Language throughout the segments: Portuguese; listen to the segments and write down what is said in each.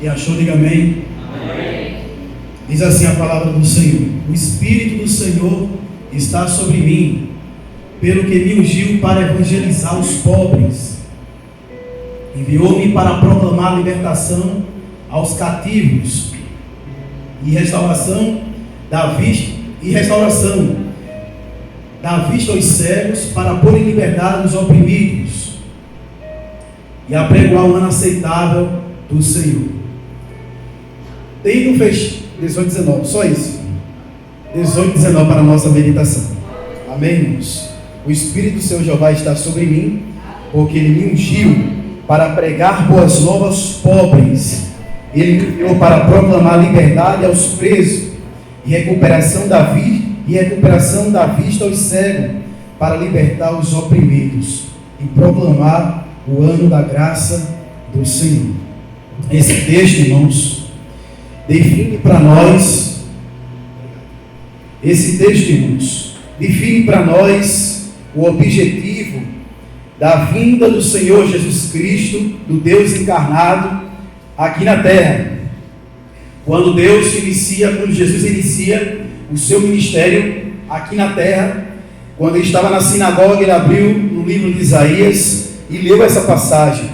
E achou, diga amém. Amém. Diz assim a palavra do Senhor: o Espírito do Senhor está sobre mim, pelo que me ungiu para evangelizar os pobres. Enviou-me para proclamar libertação aos cativos e restauração da vista aos cegos, para pôr em liberdade os oprimidos e apregoar o ano aceitável do Senhor. Tendo fechado 18, 19, só isso. 18, 19 para a nossa meditação. Amém, irmãos? O Espírito do Senhor Jeová está sobre mim, porque Ele me ungiu para pregar boas novas aos pobres. Ele me enviou para proclamar liberdade aos presos e recuperação da vista aos cegos, para libertar os oprimidos e proclamar o ano da graça do Senhor. Esse texto, irmãos, define para nós o objetivo da vinda do Senhor Jesus Cristo, do Deus encarnado, aqui na terra. Quando Jesus inicia o seu ministério aqui na terra, quando ele estava na sinagoga, ele abriu no livro de Isaías e leu essa passagem: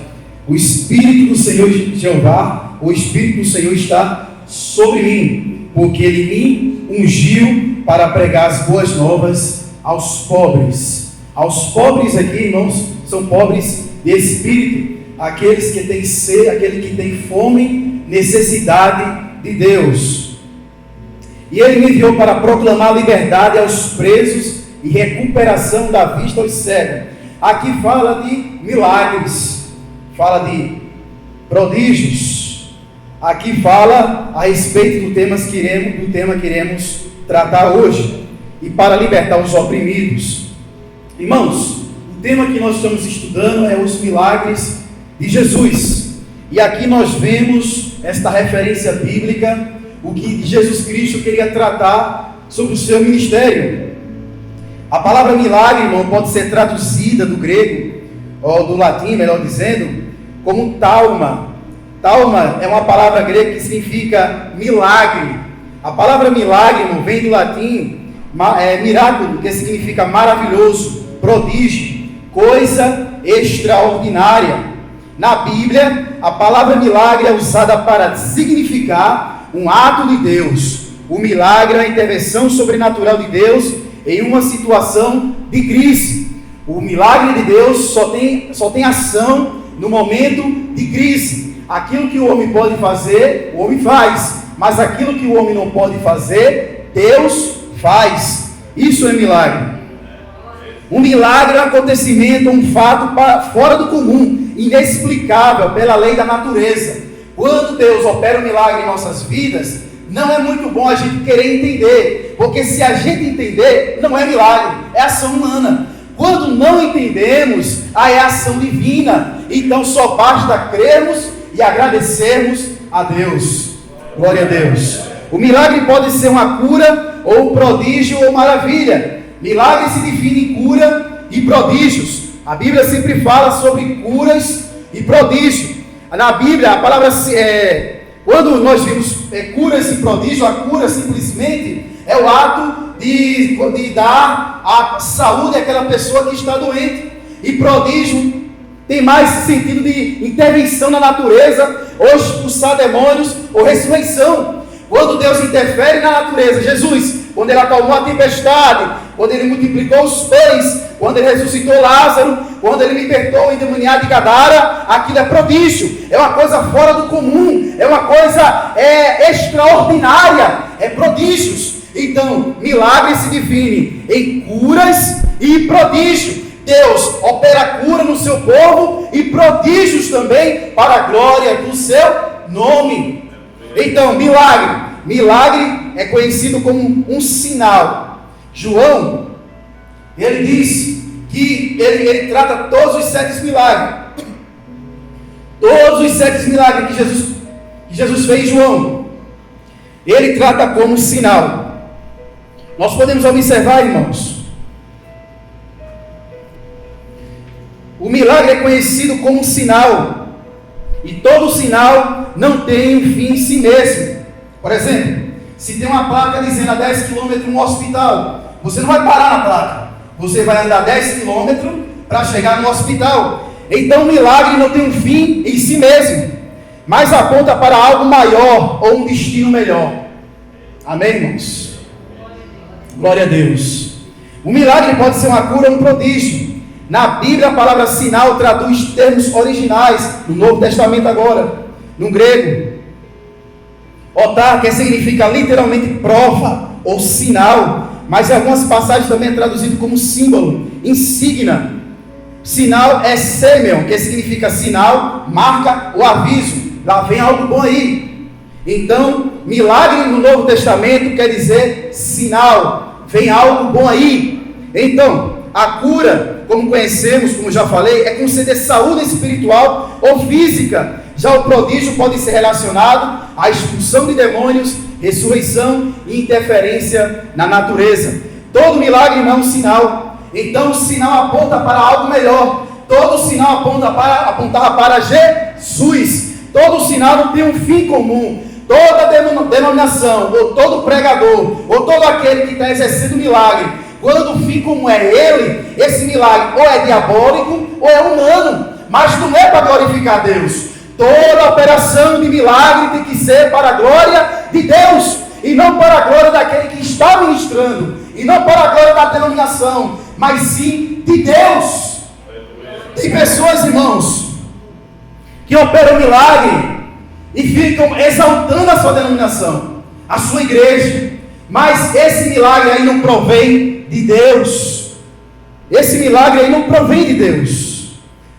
o Espírito do Senhor Jeová, o Espírito do Senhor está sobre mim, porque Ele me ungiu para pregar as boas novas aos pobres. Aos pobres aqui, irmãos, são pobres de espírito, aqueles que têm sede, aqueles que têm fome, necessidade de Deus. E Ele me enviou para proclamar liberdade aos presos e recuperação da vista aos cegos. Aqui fala de milagres, fala de prodígios. Aqui fala a respeito do tema que iremos tratar hoje, e para libertar os oprimidos. Irmãos, o tema que nós estamos estudando é os milagres de Jesus, e aqui nós vemos esta referência bíblica, o que Jesus Cristo queria tratar sobre o seu ministério. A palavra milagre, irmão, pode ser traduzida do grego, ou do latim, melhor dizendo, como tauma. Tauma é uma palavra grega que significa milagre. A palavra milagre, irmão, vem do latim miraculo, que significa maravilhoso, prodígio, coisa extraordinária. Na Bíblia, a palavra milagre é usada para significar um ato de Deus. O milagre é a intervenção sobrenatural de Deus em uma situação de crise. O milagre de Deus só tem ação no momento de crise. Aquilo que o homem pode fazer, o homem faz. Mas aquilo que o homem não pode fazer, Deus faz. Isso é milagre. Um milagre é um acontecimento, um fato fora do comum, inexplicável pela lei da natureza. Quando Deus opera um milagre em nossas vidas, não é muito bom a gente querer entender, porque se a gente entender, não é milagre, é ação humana. Quando não entendemos, é ação divina. Então só basta crermos e agradecermos a Deus. Glória a Deus. O milagre pode ser uma cura, ou um prodígio, ou maravilha. Milagre se define em cura e prodígios. A Bíblia sempre fala sobre curas e prodígios. Na Bíblia, a palavra quando nós vimos curas e prodígio, a cura simplesmente é o ato de dar a saúde àquela pessoa que está doente. E prodígio tem mais sentido de intervenção na natureza, ou expulsar demônios, ou ressurreição. Quando Deus interfere na natureza, Jesus, quando Ele acalmou a tempestade, quando Ele multiplicou os pães, quando Ele ressuscitou Lázaro, quando Ele libertou o endemoniado de Gadara, aquilo é prodígio, é uma coisa fora do comum, é uma coisa extraordinária, é prodígios. Então, milagre se define em curas e prodígio. Deus opera cura no seu povo e prodígios também para a glória do seu nome. Então, milagre é conhecido como um sinal. João, ele diz que ele trata todos os 7 milagres. Todos os 7 milagres que Jesus fez, João, ele trata como sinal. Nós podemos observar, irmãos, o milagre é conhecido como um sinal. E todo sinal não tem um fim em si mesmo. Por exemplo, se tem uma placa dizendo a 10 km um hospital, você não vai parar na placa. Você vai andar 10 km para chegar no hospital. Então o milagre não tem um fim em si mesmo, mas aponta para algo maior ou um destino melhor. Amém, irmãos? Glória a Deus. O milagre pode ser uma cura ou um prodígio. Na Bíblia, a palavra sinal traduz termos originais, no Novo Testamento agora, no grego. Otar, que significa literalmente prova ou sinal, mas em algumas passagens também é traduzido como símbolo, insígnia. Sinal é semel, que significa sinal, marca ou aviso. Lá vem algo bom aí. Então, milagre no Novo Testamento quer dizer sinal, vem algo bom aí. Então, a cura, como conhecemos, como já falei, é conceder saúde espiritual ou física. Já o prodígio pode ser relacionado à expulsão de demônios, ressurreição e interferência na natureza. Todo milagre não é um sinal. Então o sinal aponta para algo melhor. Todo sinal apontava para Jesus. Todo sinal não tem um fim comum. Toda denominação, ou todo pregador, ou todo aquele que está exercendo milagre, quando o fim comum é ele, esse milagre ou é diabólico ou é humano, mas não é para glorificar Deus. Toda operação de milagre tem que ser para a glória de Deus, e não para a glória daquele que está ministrando, e não para a glória da denominação, mas sim de Deus. Tem pessoas, irmãos, que operam milagre e ficam exaltando a sua denominação, a sua igreja, mas esse milagre aí não provém de Deus. Esse milagre aí não provém de Deus.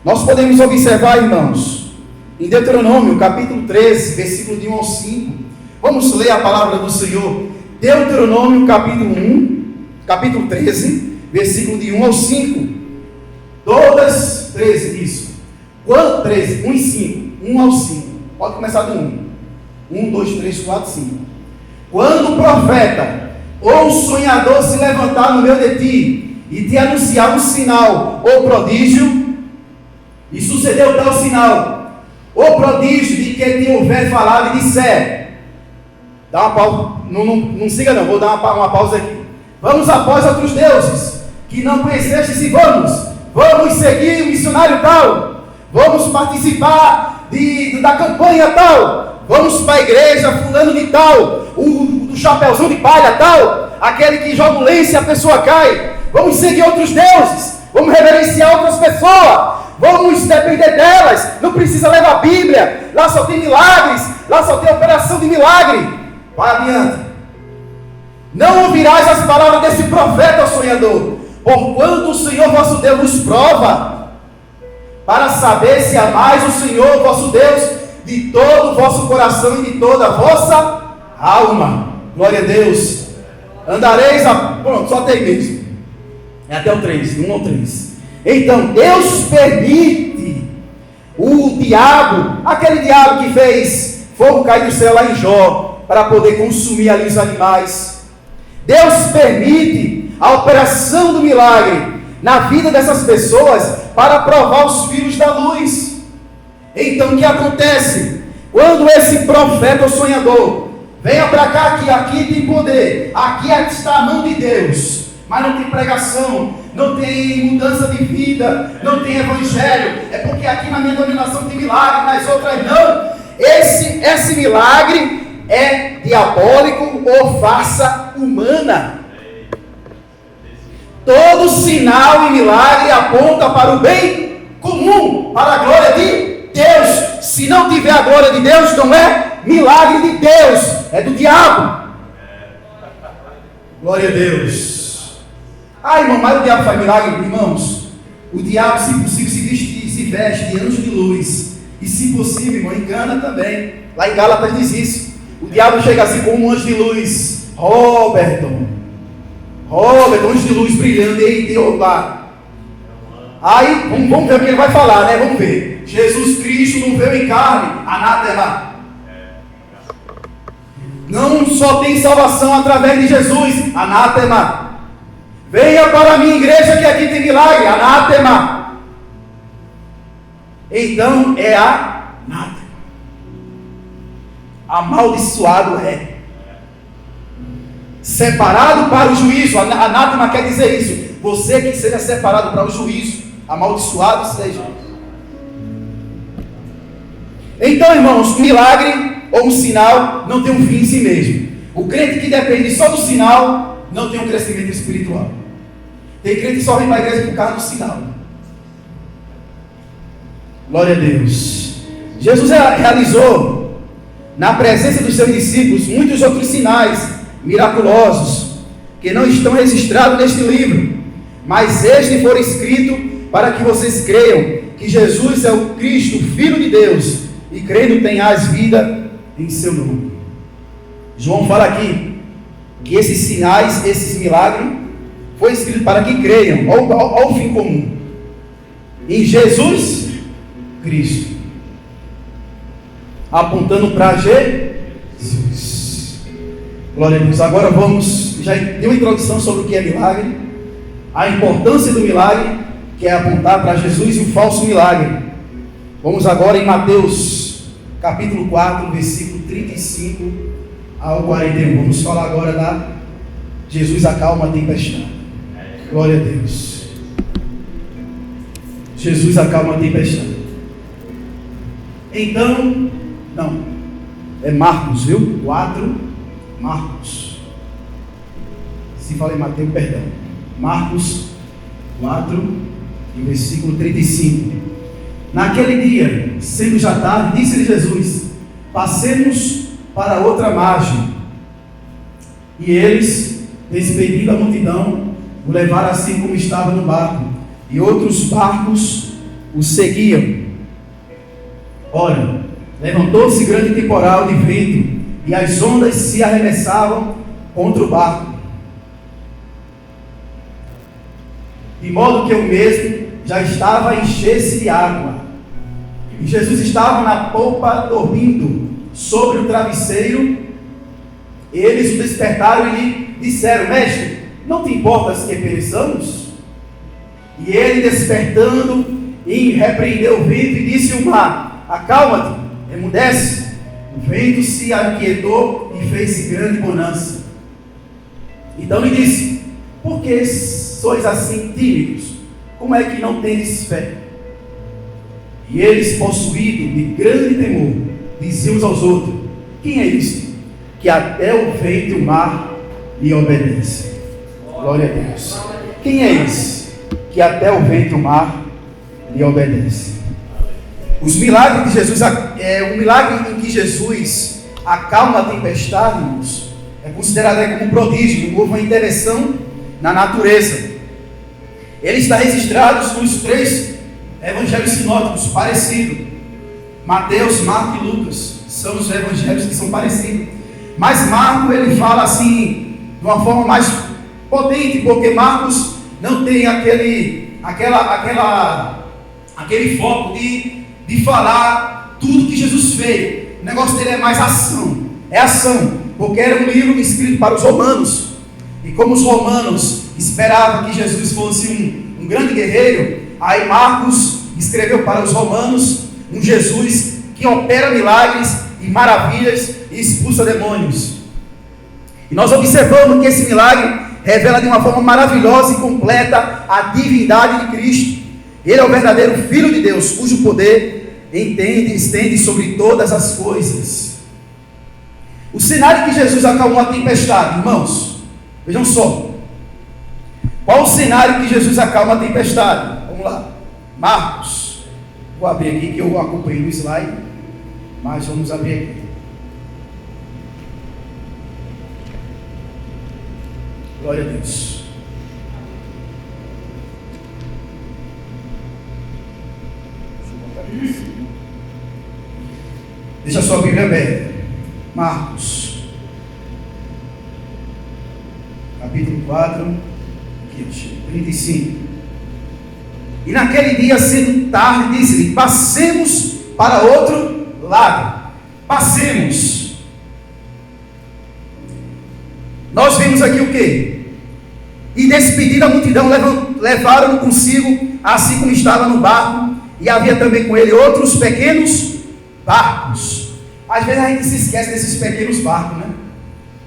Nós podemos observar, irmãos, em Deuteronômio, capítulo 13, versículo de 1 ao 5. Vamos ler a palavra do Senhor. Deuteronômio, capítulo 13, versículo de 1 ao 5. Todas 13, isso. Quando 13, 1 e 5. 1 ao 5. Pode começar do 1. 1, 2, 3, 4, 5. Quando o profeta ou o sonhador se levantar no meio de ti e te anunciar um sinal ou prodígio, e sucedeu tal sinal ou prodígio de que te houver falado e disser, dá uma pausa, não siga não, vou dar uma pausa aqui. Vamos após outros deuses que não conhecestes e vamos seguir o missionário tal, vamos participar da campanha tal, vamos para a igreja fulano de tal, do chapéuzão de palha tal, aquele que joga o lenço e a pessoa cai, vamos seguir outros deuses, vamos reverenciar outras pessoas, vamos depender delas, não precisa levar a Bíblia, lá só tem milagres, lá só tem operação de milagre. Vai adiante. Não ouvirás as palavras desse profeta sonhador, porquanto o Senhor vosso Deus nos prova, para saber se amais o Senhor vosso Deus de todo o vosso coração e de toda a vossa alma. Glória a Deus. Andareis pronto, só tem mesmo. É até o 3, 1 ao 3. Então, Deus permite o diabo, aquele diabo que fez fogo cair do céu lá em Jó, para poder consumir ali os animais. Deus permite a operação do milagre na vida dessas pessoas para provar os filhos da luz. Então o que acontece? Quando esse profeta ou sonhador venha para cá, aqui tem poder, aqui está a mão de Deus, mas não tem pregação, não tem mudança de vida, não tem evangelho, é porque aqui na minha denominação tem milagre, nas outras não. Esse milagre é diabólico ou farsa humana. Todo sinal e milagre aponta para o bem comum, para a glória de Deus. Se não tiver a glória de Deus, não é milagre de Deus, é do diabo. Glória a Deus. Irmão, mas o diabo faz milagre, irmãos. O diabo, se possível, se veste de anjo de luz. E se possível, irmão, engana também. Lá em Gálatas diz isso. O diabo chega assim como um anjo de luz. Roberto, anjo de luz brilhando, e lá. Aí, vamos ver o que ele vai falar, né? Vamos ver. Jesus Cristo não veio em carne, anátema. Não só tem salvação através de Jesus, anátema. Venha para a minha igreja que aqui tem milagre, anátema. Então é a Nada. Amaldiçoado é. Separado para o juízo. Anátema quer dizer isso. Você que seja separado para o juízo. Amaldiçoado seja. Então, irmãos, um milagre ou um sinal não tem um fim em si mesmo. O crente que depende só do sinal não tem um crescimento espiritual. Tem crente que só vem para a igreja por causa do sinal. Glória a Deus. Jesus realizou na presença dos seus discípulos muitos outros sinais miraculosos que não estão registrados neste livro, mas este foi escrito para que vocês creiam que Jesus é o Cristo, o Filho de Deus, e crendo tenhais vida em seu nome. João fala aqui que esses sinais, esses milagres, foi escrito para que creiam. Olha o fim comum: em Jesus Cristo, apontando para Jesus. Glória a Deus. Agora vamos, já deu uma introdução sobre o que é milagre, a importância do milagre, que é apontar para Jesus, e o falso milagre. Vamos agora em Mateus capítulo 4, versículo 35 ao 41. Vamos falar agora da Jesus acalma a tempestade. Glória a Deus. Jesus acalma a tempestade. Então, não, é Marcos, viu? 4, Marcos. Se falei Mateus, perdão. Marcos 4, versículo 35. Naquele dia, sendo já tarde, disse-lhe Jesus: passemos para outra margem. E eles, despedindo a multidão, o levaram assim como estava no barco, e outros barcos o seguiam. Ora, levantou-se grande temporal de vento, e as ondas se arremessavam contra o barco, de modo que o mesmo já estava a encher-se de água. E Jesus estava na polpa dormindo sobre o travesseiro. Eles o despertaram e lhe disseram: mestre, não te importas que pereçamos? E ele, despertando, repreendeu o vento e disse ao mar: acalma-te, emudece. O vento se aquietou e fez-se grande bonança. Então lhe disse: por que sois assim tímidos? Como é que não tendes fé? E eles, possuídos de grande temor, diziam uns aos outros: quem é este, que até o vento e o mar lhe obedecem? Glória a Deus. Quem é esse, que até o vento e o mar lhe obedecem? Os milagres de Jesus, o milagre em que Jesus acalma a tempestade, irmãos, é considerado como um prodígio, houve uma intervenção na natureza. Ele está registrado nos 3 evangelhos sinóticos parecidos. Mateus, Marcos e Lucas são os evangelhos que são parecidos. Mas Marcos, ele fala assim, de uma forma mais potente, porque Marcos não tem aquele foco de falar tudo que Jesus fez. O negócio dele é mais ação. É ação, porque era um livro escrito para os romanos. E como os romanos esperavam que Jesus fosse um grande guerreiro, aí Marcos escreveu para os romanos um Jesus que opera milagres e maravilhas e expulsa demônios. E nós observamos que esse milagre revela de uma forma maravilhosa e completa a divindade de Cristo. Ele é o verdadeiro Filho de Deus, cujo poder estende sobre todas as coisas. O cenário que Jesus acalmou a tempestade, irmãos, vejam só. Qual o cenário que Jesus acalma a tempestade? Vamos lá. Marcos. Vou abrir aqui que eu acompanhei no slide, mas vamos abrir aqui. Glória a Deus. Deixa a sua Bíblia aberta. Marcos, capítulo 4, 35. E naquele dia, sendo tarde, disse-lhe: passemos para outro lado. Passemos. Nós vimos aqui o quê? E despedida a multidão, levaram-no consigo, assim como estava no barco, e havia também com ele outros pequenos barcos. Às vezes a gente se esquece desses pequenos barcos, né?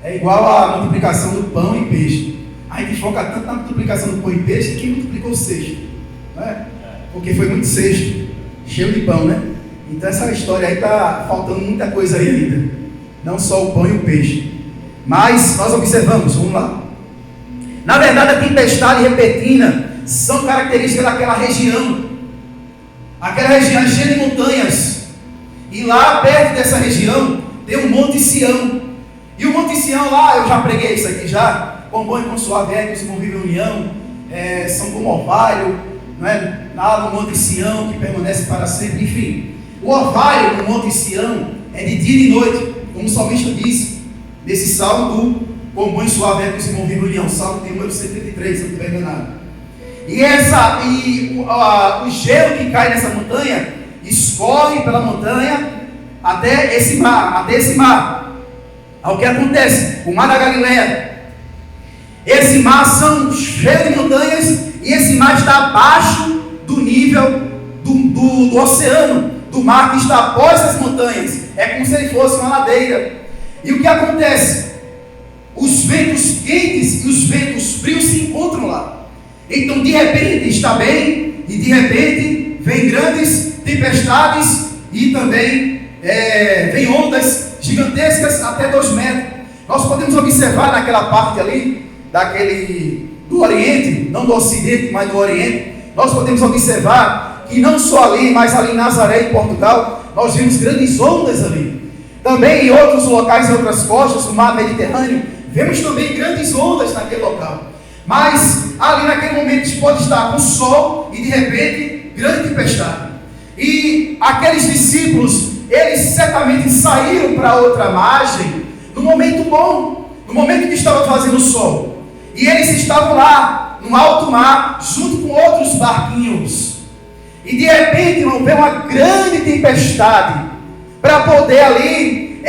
É igual a multiplicação do pão e peixe. A gente foca tanto na multiplicação do pão e peixe que multiplicou o cesto, né? Porque foi muito cesto, cheio de pão, né? Então essa história aí está faltando muita coisa aí ainda. Não só o pão e o peixe. Mas nós observamos, vamos lá. Na verdade, a tempestade repentina são características daquela região. Aquela região é cheia de montanhas. E lá perto dessa região tem o Monte Sião. E o Monte Sião lá, eu já preguei isso aqui já. Com bom e com suave é que se convive união. São como orvalho, não é? Lá no Monte Sião que permanece para sempre. Enfim, o orvalho no Monte Sião é de dia e noite, como o salmista diz, nesse salmo do com bom e suave é que se convive união. Salmo tem 133, se eu não estiver enganado. O gelo que cai nessa montanha escorre pela montanha até esse mar. Ao que acontece? O mar da Galileia. Esse mar são cheios de montanhas e esse mar está abaixo do nível do oceano, do mar que está após as montanhas. É como se ele fosse uma ladeira. E o que acontece? Os ventos quentes e os ventos frios se encontram lá. Então de repente está bem e de repente vem grandes tempestades e também vem ondas gigantescas até 2 metros. Nós podemos observar naquela parte ali do Oriente, não do Ocidente, mas do Oriente. Nós podemos observar que não só ali, mas ali em Nazaré, em Portugal, nós vimos grandes ondas ali. Também em outros locais, em outras costas do mar Mediterrâneo, vemos também grandes ondas naquele local. Mas ali naquele momento pode estar com sol e de repente grande tempestade. E aqueles discípulos, eles certamente saíram para outra margem no momento bom, no momento que estava fazendo sol. E eles estavam lá no alto mar, junto com outros barquinhos. E de repente, irmão, veio uma grande tempestade para poder ali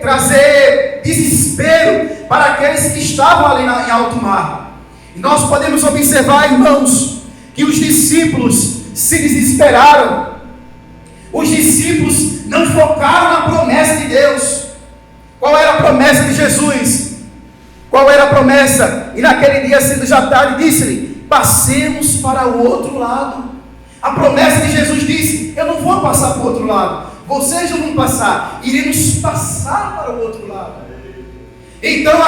trazer desespero para aqueles que estavam ali em alto mar. E nós podemos observar, irmãos, que os discípulos se desesperaram. Os discípulos não focaram na promessa de Deus. Qual era a promessa de Jesus? Qual era a promessa? E naquele dia, sendo já tarde, disse-lhe: passemos para o outro lado. A promessa de Jesus disse: eu não vou passar para o outro lado. Vocês não vão passar. Iremos passar para o outro lado. Então,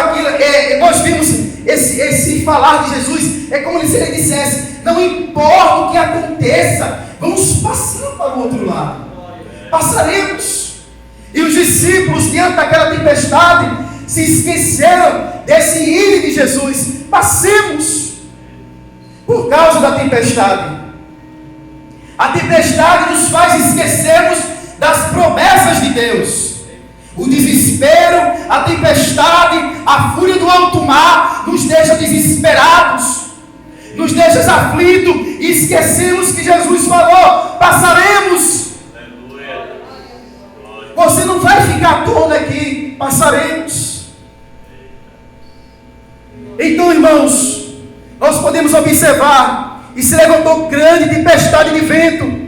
nós vimos esse falar de Jesus. É como se ele dissesse: não importa o que aconteça, vamos passar para o outro lado. Passaremos. E os discípulos, diante daquela tempestade, se esqueceram desse ir de Jesus. Passemos. Por causa da tempestade. A tempestade nos faz esquecermos das promessas de Deus. O desespero, a tempestade, a fúria do alto mar nos deixa desesperados, nos deixa aflitos e esquecemos que Jesus falou: passaremos. Você não vai ficar todo aqui, passaremos. Então, irmãos, nós podemos observar, e se levantou grande tempestade de vento,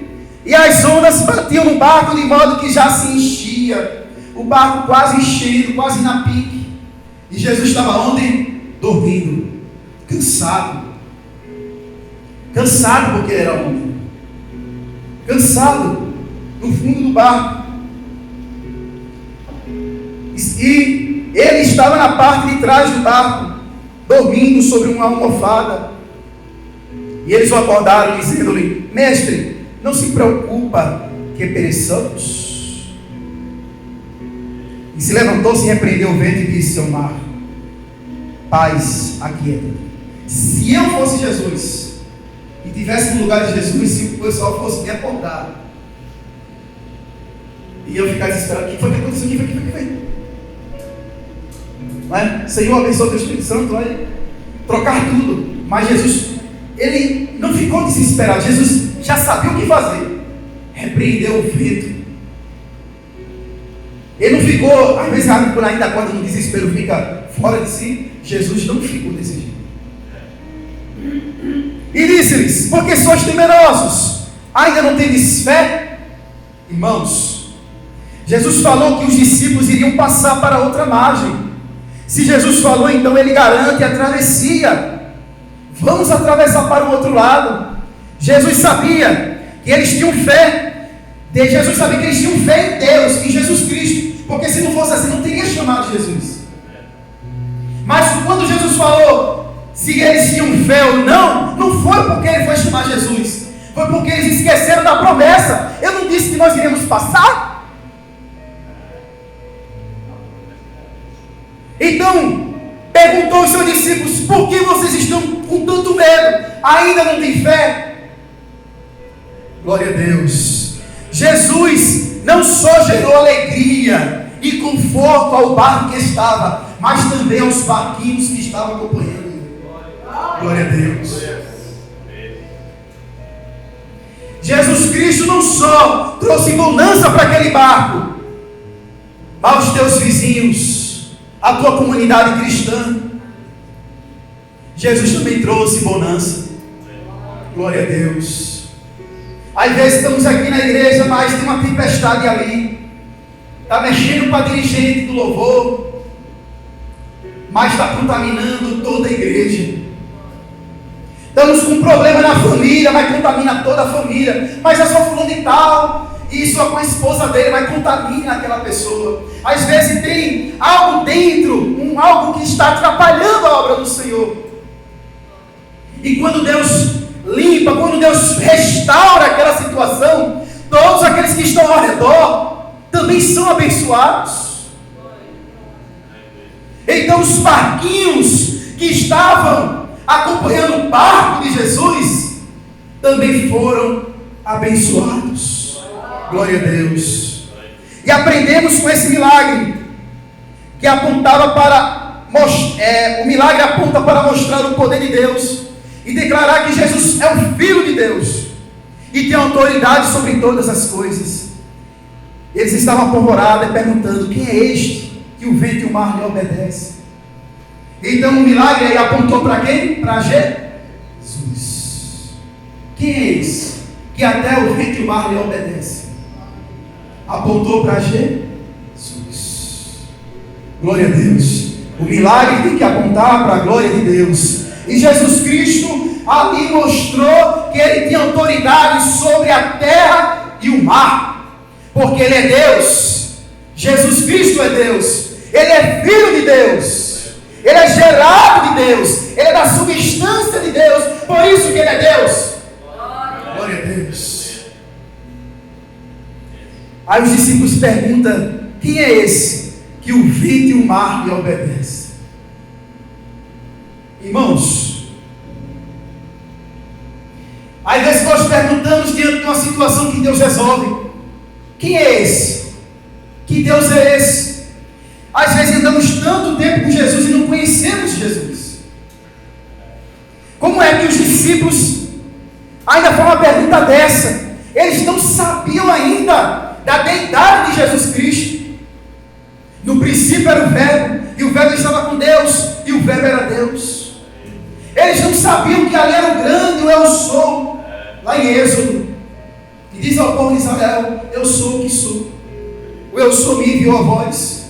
e as ondas batiam no barco de modo que já se enchia, o barco quase enchendo, quase na pique. E Jesus estava onde? Dormindo, cansado porque ele era homem, cansado, no fundo do barco. E ele estava na parte de trás do barco, dormindo sobre uma almofada. E eles o acordaram, dizendo-lhe: mestre, não se preocupa que pereçamos? E se levantou-se e repreendeu o vento e disse ao mar: paz, aquieta-te. Se eu fosse Jesus e tivesse no lugar de Jesus, se o pessoal fosse me acordar, e eu ficar desesperado: o que foi que aconteceu? O que foi? Senhor, abençoa o teu Espírito Santo, trocar tudo. Mas Jesus, ele não ficou desesperado. Jesus já sabia o que fazer. Repreendeu o vento. Ele não ficou, às vezes quando ainda acorda no desespero, fica fora de si. Jesus não ficou desse jeito. E disse-lhes: porque sois temerosos, ainda não tendes fé? Irmãos, Jesus falou que os discípulos iriam passar para outra margem. Se Jesus falou, então ele garante a travessia. Vamos atravessar para o outro lado. Jesus sabia que eles tinham fé. Jesus sabia que eles tinham fé em Deus, em Jesus Cristo. Porque se não fosse assim, não teria chamado Jesus. Mas quando Jesus falou se eles tinham fé ou não, não foi porque ele foi chamar Jesus. Foi porque eles esqueceram da promessa. Eu não disse que nós iríamos passar? Então, perguntou aos seus discípulos: por que vocês estão com tanto medo? Ainda não têm fé? Glória a Deus. Jesus não só gerou alegria e conforto ao barco que estava, mas também aos barquinhos que estavam acompanhando ele. Glória a Deus. Jesus Cristo não só trouxe bonança para aquele barco, mas aos teus vizinhos, a tua comunidade cristã, Jesus também trouxe bonança. Glória a Deus. Às vezes estamos aqui na igreja, mas tem uma tempestade ali, está mexendo com a dirigente do louvor, mas está contaminando toda a igreja. Estamos com um problema na família, mas contamina toda a família. Mas é só fulano e tal, e só com a esposa dele, mas contamina aquela pessoa. Às vezes tem algo dentro, algo que está atrapalhando a obra do Senhor. E quando Deus limpa, quando Deus restaura aquela situação, todos aqueles que estão ao redor também são abençoados. Então os barquinhos que estavam acompanhando o barco de Jesus também foram abençoados. Glória a Deus. E aprendemos com esse milagre que apontava para o milagre aponta para mostrar o poder de Deus e declarar que Jesus é o Filho de Deus e tem autoridade sobre todas as coisas. Eles estavam apavorados e perguntando: quem é este que o vento e o mar lhe obedecem? Então o milagre aí apontou para quem? Para Jesus. Quem é esse que até o vento e o mar lhe obedecem? Apontou para Jesus. Glória a Deus. O milagre tem que apontar para a glória de Deus. E Jesus Cristo ali mostrou que ele tinha autoridade sobre a terra e o mar, porque ele é Deus. Jesus Cristo é Deus. Ele é Filho de Deus. Ele é gerado de Deus. Ele é da substância de Deus. Por isso que ele é Deus. Glória a Deus. Aí os discípulos perguntam: quem é esse que o vento e o mar lhe obedecem? Irmãos, às vezes nós perguntamos diante de uma situação que Deus resolve: quem é esse? Que Deus é esse? Às vezes andamos tanto tempo com Jesus e não conhecemos Jesus. Como é que os discípulos ainda foi uma pergunta dessa? Eles não sabiam ainda da deidade de Jesus Cristo. No princípio era o Verbo, e o Verbo estava com Deus, e o Verbo era Deus. Eles não sabiam que ali era o grande, o Eu Sou, lá em Êxodo. E diz ao povo de Israel: eu sou o que sou. O Eu Sou me enviou a voz.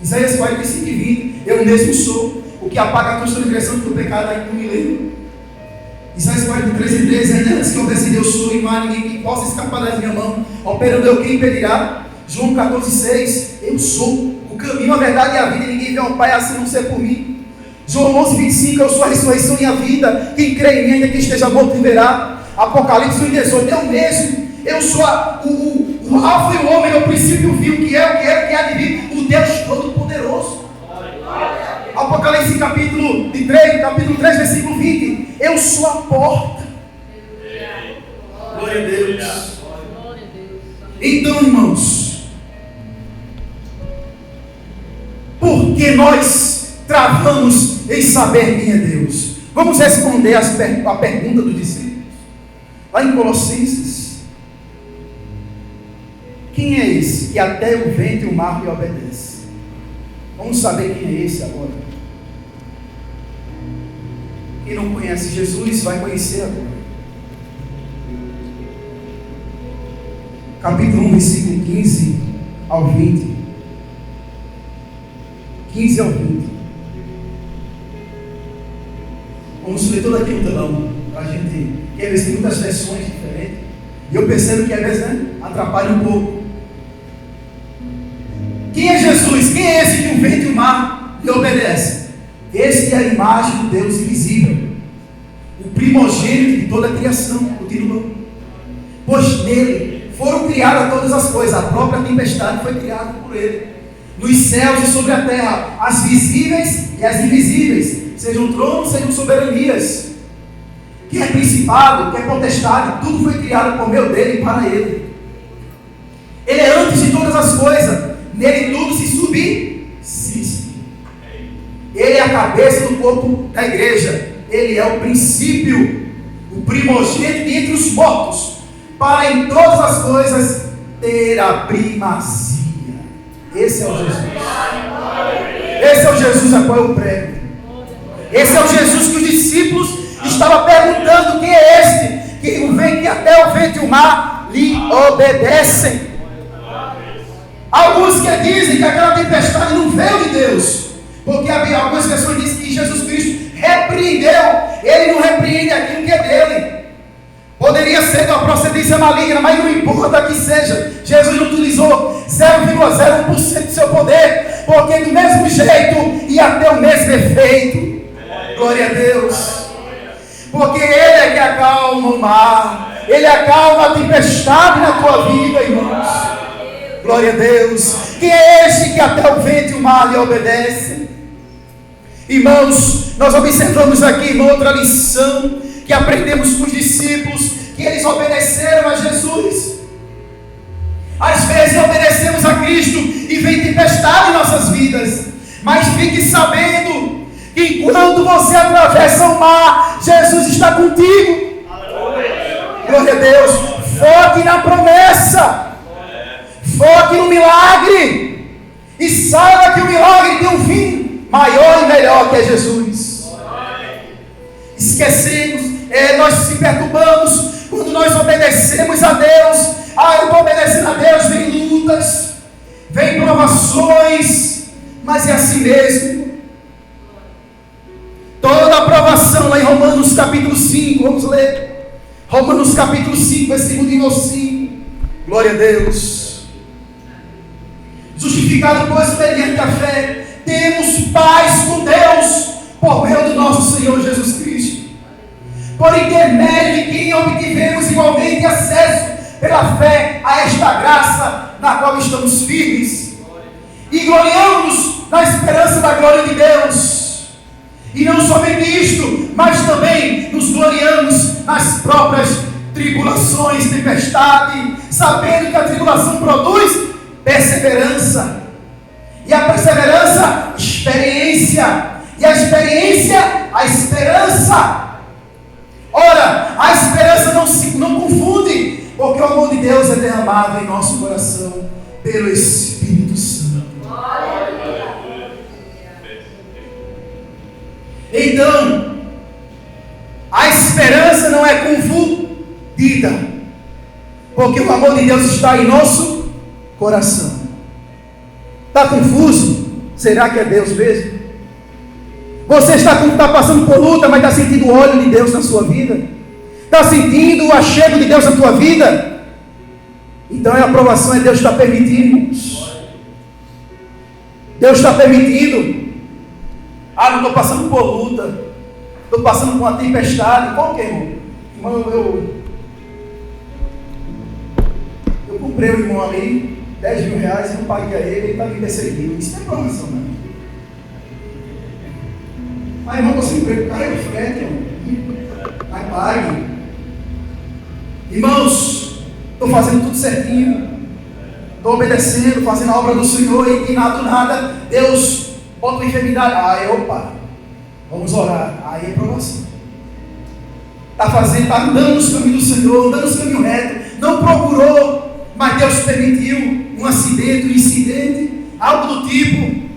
Isaías 45 e 20, eu mesmo sou o que apaga a tua transgressão e o teu pecado, aí não me lembro. Isaías 43 e 13, ainda antes que houvesse Deus sou, e não há ninguém que possa escapar da minha mão, operando eu, quem impedirá? João 14, 6, eu sou o caminho, a verdade e a vida, e ninguém vê ao Pai assim não ser por mim. João 11, 25, eu sou a ressurreição e a vida, quem crê em mim, ainda que esteja morto, viverá. Apocalipse 1, 18, eu mesmo, eu sou o Alfa e o Ômega, o princípio vivo, que é o que era, que há de vir, o Deus Todo-Poderoso. Apocalipse capítulo 3, versículo 20, eu sou a porta. Glória a Deus. Então, irmãos, por que nós travamos em saber quem é Deus? Vamos responder a pergunta dos discípulos. Lá em Colossenses: quem é esse que até o vento e o mar lhe obedece? Vamos saber quem é esse agora. Quem não conhece Jesus vai conhecer agora. capítulo 1, versículo 15 ao 20. 15 ao 20. Vamos ler todo aqui no telão, para a gente, que às vezes tem muitas versões diferentes, e eu percebo que às vezes, atrapalha um pouco. Quem é Jesus? Quem é esse que o vento e o mar lhe obedecem? Este é a imagem do Deus invisível, o primogênito de toda a criação, continuou. Pois nele foram criadas todas as coisas, a própria tempestade foi criada por ele, nos céus e sobre a terra, as visíveis e as invisíveis, sejam tronos, sejam soberanias, que é principado, que é potestade, tudo foi criado por meio dele e para ele. Ele é antes de todas as coisas, nele tudo se subsiste. Ele é a cabeça do corpo da igreja, ele é o princípio, o primogênito entre os mortos, para em todas as coisas ter a primazia. Esse é o Jesus. Esse é o Jesus a qual eu prego. Esse é o Jesus que os discípulos estavam perguntando: quem é este? Que até o vento e o mar lhe obedecem. Alguns que dizem que aquela tempestade não veio de Deus, porque algumas pessoas dizem que Jesus Cristo repreendeu. Ele não repreende aquilo que é dele. Poderia ser de uma procedência maligna, mas não importa que seja. Jesus não utilizou 0,01% do seu poder, porque do mesmo jeito ia ter o mesmo efeito. Glória a Deus. Porque Ele é que acalma o mar, Ele acalma a tempestade na tua vida, irmãos. Glória a Deus. Quem é este que até o vento e o mar lhe obedecem? Irmãos, nós observamos aqui uma outra lição que aprendemos com os discípulos, que eles obedeceram a Jesus. Às vezes obedecemos a Cristo e vem tempestade em nossas vidas, mas fique sabendo que enquanto você atravessa o mar, Jesus está contigo. Glória a Deus. Foque na promessa, foque no milagre, e saiba que o milagre tem um fim maior e melhor, que é Jesus. Esquecemos, nós se perturbamos quando nós obedecemos a Deus. Eu estou obedecendo a Deus, vem lutas, vem provações, mas é assim mesmo. Toda aprovação, lá em Romanos capítulo 5, vamos ler, Romanos capítulo 5, versículo 5, glória a Deus. Justificado, pois, mediante a fé, temos paz com Deus, por meio do nosso Senhor Jesus Cristo, por intermédio de quem obtivemos igualmente acesso pela fé a esta graça na qual estamos firmes, e gloriamos na esperança da glória de Deus. E não somente isto, mas também nos gloriamos nas próprias tribulações, tempestade, sabendo que a tribulação produz perseverança, e a perseverança, experiência, e a experiência, a esperança. Ora, a esperança não confunde, porque o amor de Deus é derramado em nosso coração pelo Espírito Santo. Então, a esperança não é confundida, porque o amor de Deus está em nosso coração. Está confuso? Será que é Deus mesmo? Você está passando por luta, mas está sentindo o óleo de Deus na sua vida? Está sentindo o achego de Deus na tua vida? Então a aprovação é Deus está permitindo. Deus está permitindo. Não estou passando por luta, estou passando por uma tempestade. Qual que é, irmão? Irmão, eu comprei o irmão ali, 10 mil reais, eu não paguei a ele está me perseguindo. Isso não é promoção, não. Mas, irmão, você emprego, o cara é frete, irmão. Mas pague. Irmãos, estou fazendo tudo certinho, estou obedecendo, fazendo a obra do Senhor, e nada do nada, Deus bota uma enfermidade. Opa, vamos orar. Aí é provação. Está andando nos caminhos do Senhor, andando nos caminhos retos, não procurou, mas Deus permitiu um acidente, um incidente, algo do tipo.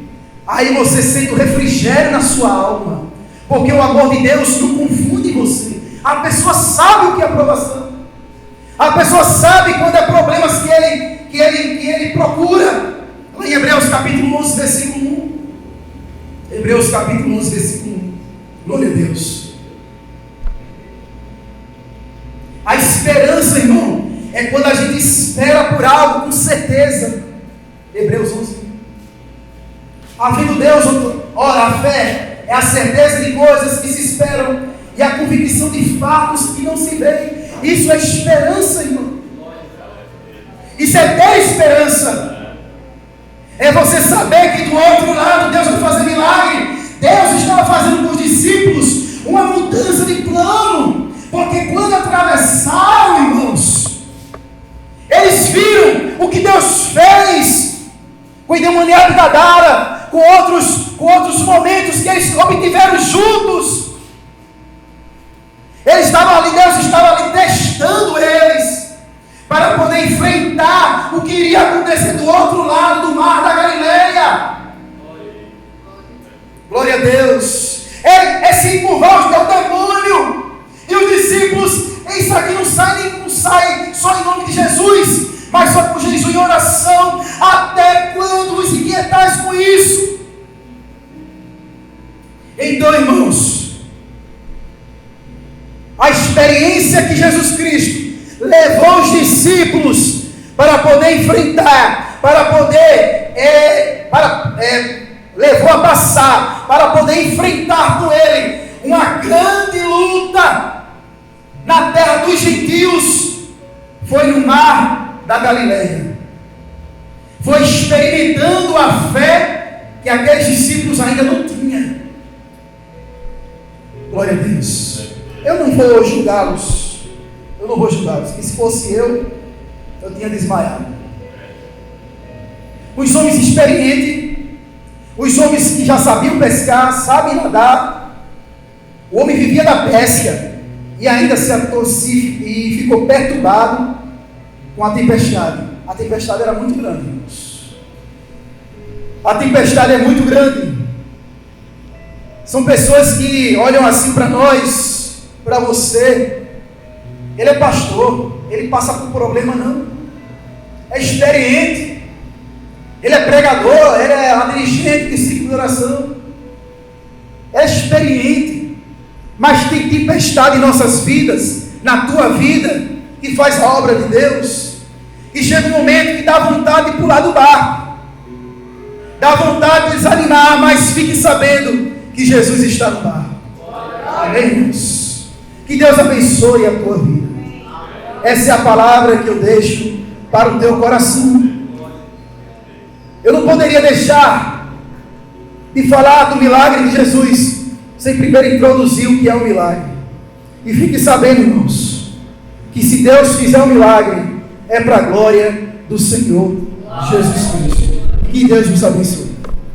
Aí você sente o refrigério na sua alma, porque o amor de Deus não confunde você. A pessoa sabe o que é aprovação, A pessoa sabe quando é problemas que ele procura. Lá em Hebreus capítulo 11, versículo 1. Hebreus capítulo 11, versículo 1. Glória a Deus. A esperança, irmão, é quando a gente espera por algo com certeza. Hebreus 11. Havendo Deus, ora, a fé é a certeza de coisas que se esperam e a convicção de fatos que não se veem. Isso é esperança, irmão. Isso é ter esperança. É você saber que do outro lado Deus vai fazer milagre. Deus estava fazendo com os discípulos uma mudança de plano. Porque quando atravessaram, irmãos, eles viram o que Deus fez com o endemoniado da Gadara, com outros momentos que eles obtiveram juntos. Deus estava ali testando eles, para poder enfrentar o que iria acontecer do outro lado do mar da Galileia. Glória a Deus. É se encurvar o demônio. E os discípulos, isso aqui não sai só em nome de Jesus, mas só com jejum e oração. Até quando os inquietais com isso? Então, irmãos, a experiência que Jesus Cristo levou os discípulos para poder enfrentar, levou a passar, para poder enfrentar com ele uma grande luta na terra dos gentios, foi no mar da Galileia. Foi experimentando a fé que aqueles discípulos ainda não tinham. Glória a Deus. Eu não vou julgá-los. Que se fosse eu tinha desmaiado. Os homens experientes, os homens que já sabiam pescar, sabem nadar. O homem vivia da pesca e ainda se atorcia e ficou perturbado com a tempestade. A tempestade era muito grande, irmãos. A tempestade é muito grande. São pessoas que olham assim para nós, para você. Ele é pastor, ele passa por problema não. É experiente. Ele é pregador, ele é a dirigente de ciclo de oração. É experiente. Mas tem tempestade em nossas vidas, na tua vida, que faz a obra de Deus. E chega um momento que dá vontade de pular do barco. Dá vontade de desanimar, mas fique sabendo que Jesus está no barco. Amém, irmãos? Que Deus abençoe a tua vida. Essa é a palavra que eu deixo para o teu coração. Eu não poderia deixar de falar do milagre de Jesus sem primeiro introduzir o que é um milagre. E fique sabendo, irmãos, que se Deus fizer um milagre, é para a glória do Senhor Jesus Cristo. Que Deus nos abençoe.